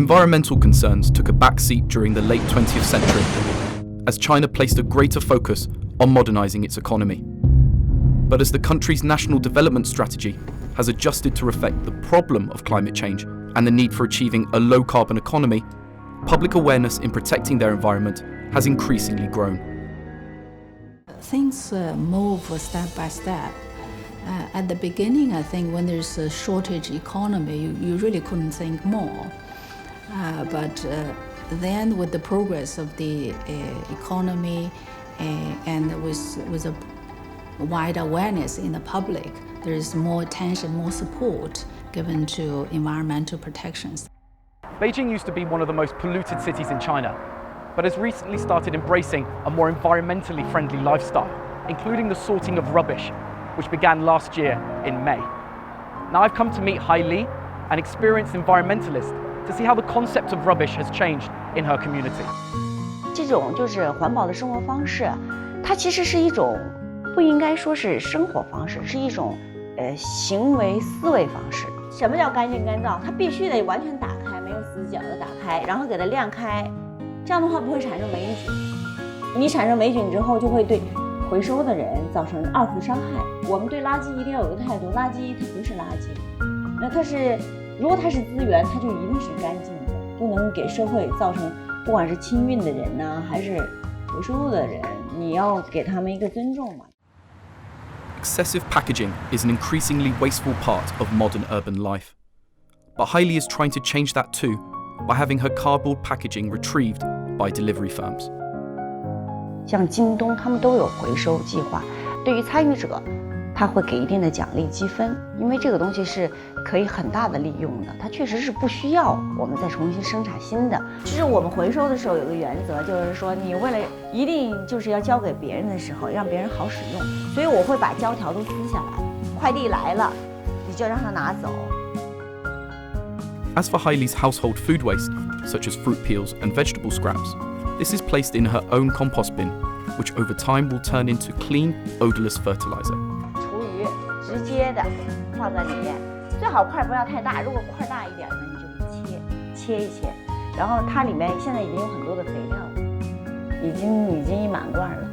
Environmental concerns took a backseat during the late 20th century, as China placed a greater focus on modernising its economy. But as the country's national development strategy has adjusted to reflect the problem of climate change and the need for achieving a low-carbon economy, public awareness in protecting their environment has increasingly grown. Things move step by step. At the beginning, I think when there's a shortage economy, you really couldn't think more. But then with the progress of the economy and with a wide awareness in the public, there is more attention, more support given to environmental protections. Beijing used to be one of the most polluted cities in China, but has recently started embracing a more environmentally friendly lifestyle, including the sorting of rubbish, which began last year in May. Now I've come to meet Hai Li, an experienced environmentalist, to see how the concept of rubbish has changed in her community. 这种就是环保的生活方式，它其实是一种不应该说是生活方式，是一种行为思维方式。什么叫干净干燥？它必须得完全打开，没有死角的打开，然后给它晾开，这样的话不会产生霉菌。你产生霉菌之后，就会对回收的人造成二次伤害。我们对垃圾一定要有个态度，垃圾它不是垃圾，那它是，如果它是资源，它就一定是干净的，不能给社会造成，不管是清运的人呢，还是回收的人，你要给他们一个尊重嘛。Excessive packaging is an increasingly wasteful part of modern urban life. But Hai Li is trying to change that too by having her cardboard packaging retrieved by delivery firms. 像京东，他们都有回收计划，对于参与者，他会给一定的奖励积分，因为这个东西是可以很大的利用的，它确实是不需要我们再重新生产新的。其实我们回收的时候有个原则，就是说你为了一定就是要交给别人的时候，让别人好使用，所以我会把胶条都撕下来，快递来了，你就让他拿走。As for Hai Li's household food waste, such as fruit peels and vegetable scraps, this is placed in her own compost bin, which over time will turn into clean, odorless fertilizer. 厨余直接的放在里面，最好块不要太大，如果块大一点呢，你就切一切，然后它里面现在已经有很多的肥料了，已经一满罐了。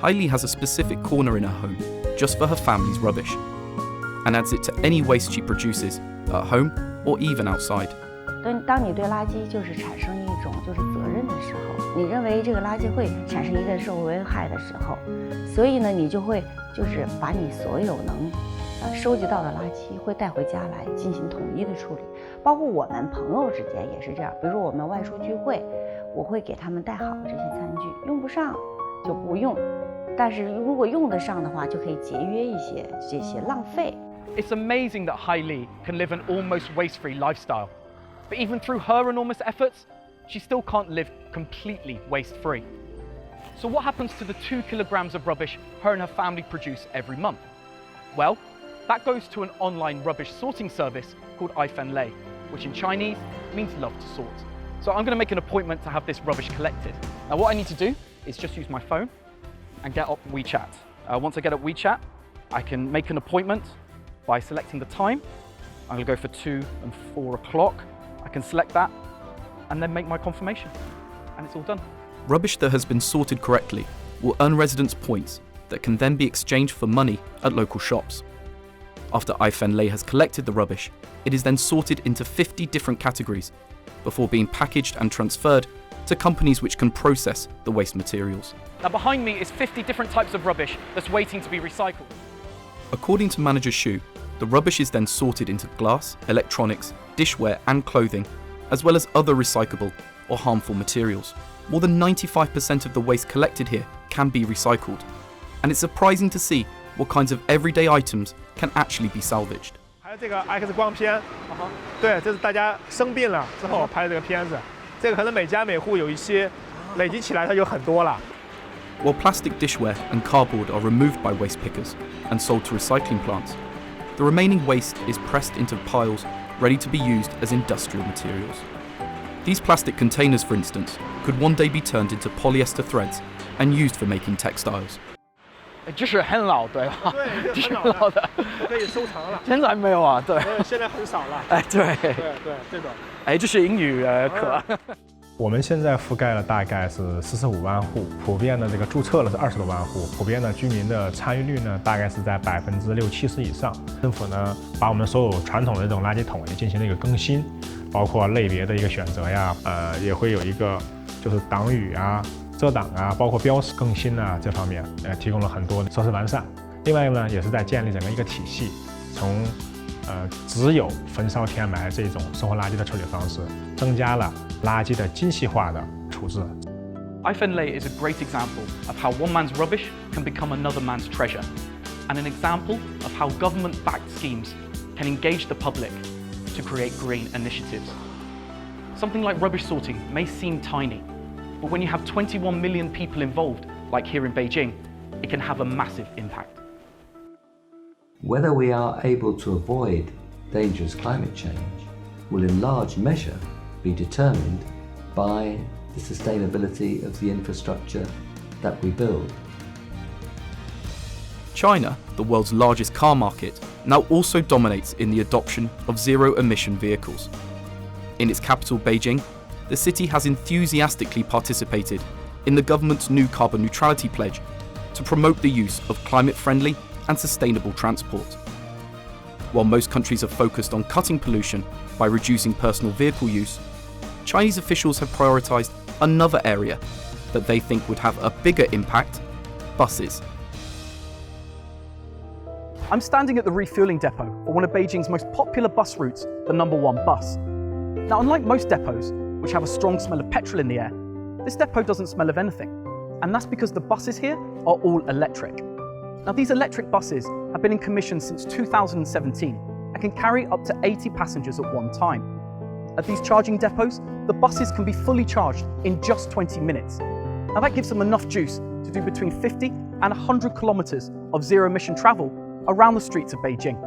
Hai Li has a specific corner in her home just for her family's rubbish, and adds it to any waste she produces at home or even outside. 当你对垃圾就是产生一种就是责任的时候，你认为这个垃圾会产生一定社会危害的时候，所以呢，你就会就是把你所有能收集到的垃圾会带回家来进行统一的处理，包括我们朋友之间也是这样。比如说我们外出聚会，我会给他们带好这些餐具，用不上就不用，但是如果用得上的话，就可以节约一些这些浪费。It's amazing that Hai Li can live an almost waste-free lifestyle. But even through her enormous efforts, she still can't live completely waste-free. So what happens to the 2 kilograms of rubbish her and her family produce every month? Well, that goes to an online rubbish sorting service called ifenlei, which in Chinese means love to sort. So I'm going to make an appointment to have this rubbish collected. Now what I need to do is just use my phone and get up WeChat. Once I get up WeChat, I can make an appointment by selecting the time. I'm going to go for 2 and 4 o'clock. I can select that and then make my confirmation, and it's all done. Rubbish that has been sorted correctly will earn residents points that can then be exchanged for money at local shops. After ifenlei has collected the rubbish, it is then sorted into 50 different categories before being packaged and transferred to companies which can process the waste materials. Now behind me is 50 different types of rubbish that's waiting to be recycled. According to manager Xu, the rubbish is then sorted into glass, electronics, dishware and clothing, as well as other recyclable or harmful materials. More than 95% of the waste collected here can be recycled, and it's surprising to see what kinds of everyday items can actually be salvaged. 还有这个 X 光片，对，这是大家生病了之后拍的这个片子，这个可能每家每户有一些，累积起来它就很多了。While plastic dishware and cardboard are removed by waste pickers and sold to recycling plants, the remaining waste is pressed into piles ready to be used as industrial materials. These plastic containers, for instance, could one day be turned into polyester threads and used for making textiles. 就是很老，对吧？对，就是很老的，的。可以收藏了。现在没有啊，对。现在很少了。哎，对。对，这种。哎，这是英语课。我们现在覆盖了大概是45万户，普遍的这个注册了是20多万户，普遍的居民的参与率呢，大概是在60%-70%以上。政府呢，把我们所有传统的这种垃圾桶也进行了一个更新，包括类别的一个选择呀，也会有一个就是挡雨啊、遮挡啊，包括标识更新啊这方面，提供了很多的设施完善。另外呢，也是在建立整个一个体系，从只有焚烧填埋这种生活垃圾的处理方式，增加了垃圾的精细化的处置。Beautifying is a great example of how one man's rubbish can become another man's treasure, and an example of how government-backed schemes can engage the public to create green initiatives. Something like rubbish sorting may seem tiny, but when you have 21 million people involved, like here in Beijing, it can have a massive impact. Whether we are able to avoid dangerous climate change will in large measure be determined by the sustainability of the infrastructure that we build. China, the world's largest car market, now also dominates in the adoption of zero-emission vehicles. In its capital, Beijing, the city has enthusiastically participated in the government's new carbon neutrality pledge to promote the use of climate-friendly and sustainable transport. While most countries are focused on cutting pollution by reducing personal vehicle use, Chinese officials have prioritized another area that they think would have a bigger impact: buses. I'm standing at the refueling depot for one of Beijing's most popular bus routes, the number 1 bus. Now, unlike most depots, which have a strong smell of petrol in the air, this depot doesn't smell of anything, and that's because the buses here are all electric. Now, these electric buses have been in commission since 2017 and can carry up to 80 passengers at one time. At these charging depots, the buses can be fully charged in just 20 minutes. Now, that gives them enough juice to do between 50 and 100 kilometers of zero-emission travel around the streets of Beijing.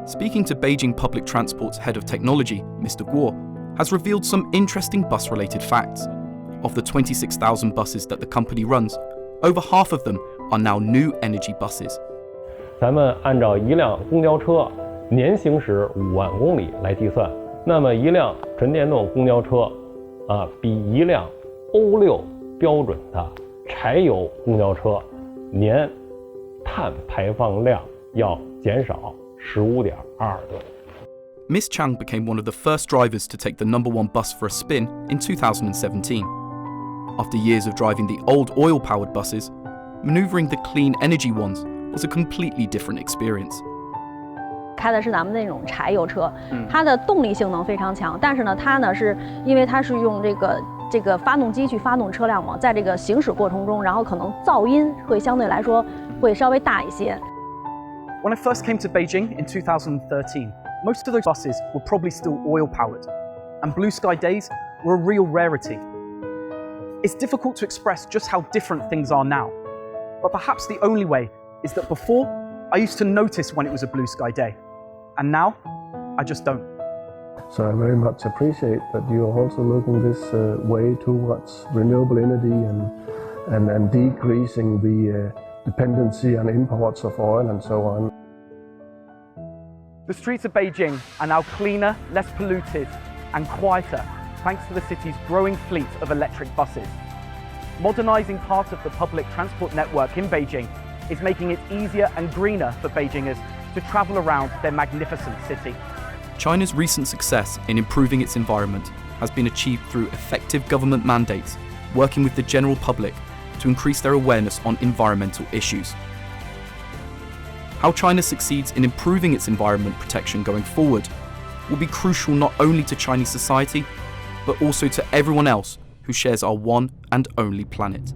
Speaking to Beijing Public Transport's head of technology, Mr. Guo, has revealed some interesting bus-related facts. Of the 26,000 buses that the company runs, over half of them are now new energy buses. 咱们按照一辆公交车年行驶5万公里来计算，那么一辆纯电动公交车比一辆欧6标准的柴油公交车年碳排放量要减少15.22吨。Ms. Chang became one of the first drivers to take the number 1 bus for a spin in 2017. After years of driving the old oil-powered buses, maneuvering the clean energy ones was a completely different experience. 开的是咱们那种柴油车，它的动力性能非常强，但是呢，它呢是因为它是用这个发动机去发动车辆嘛，在这个行驶过程中，然后可能噪音会相对来说会稍微大一些。When I first came to Beijing in 2013, most of those buses were probably still oil-powered, and blue sky days were a real rarity. It's difficult to express just how different things are now, but perhaps the only way is that before, I used to notice when it was a blue sky day, and now, I just don't. So I very much appreciate that you are also looking this way towards renewable energy and decreasing the dependency on imports of oil and so on. The streets of Beijing are now cleaner, less polluted, and quieter thanks to the city's growing fleet of electric buses. Modernising part of the public transport network in Beijing is making it easier and greener for Beijingers to travel around their magnificent city. China's recent success in improving its environment has been achieved through effective government mandates, working with the general public to increase their awareness on environmental issues. How China succeeds in improving its environment protection going forward will be crucial not only to Chinese society, but also to everyone else who shares our one and only planet.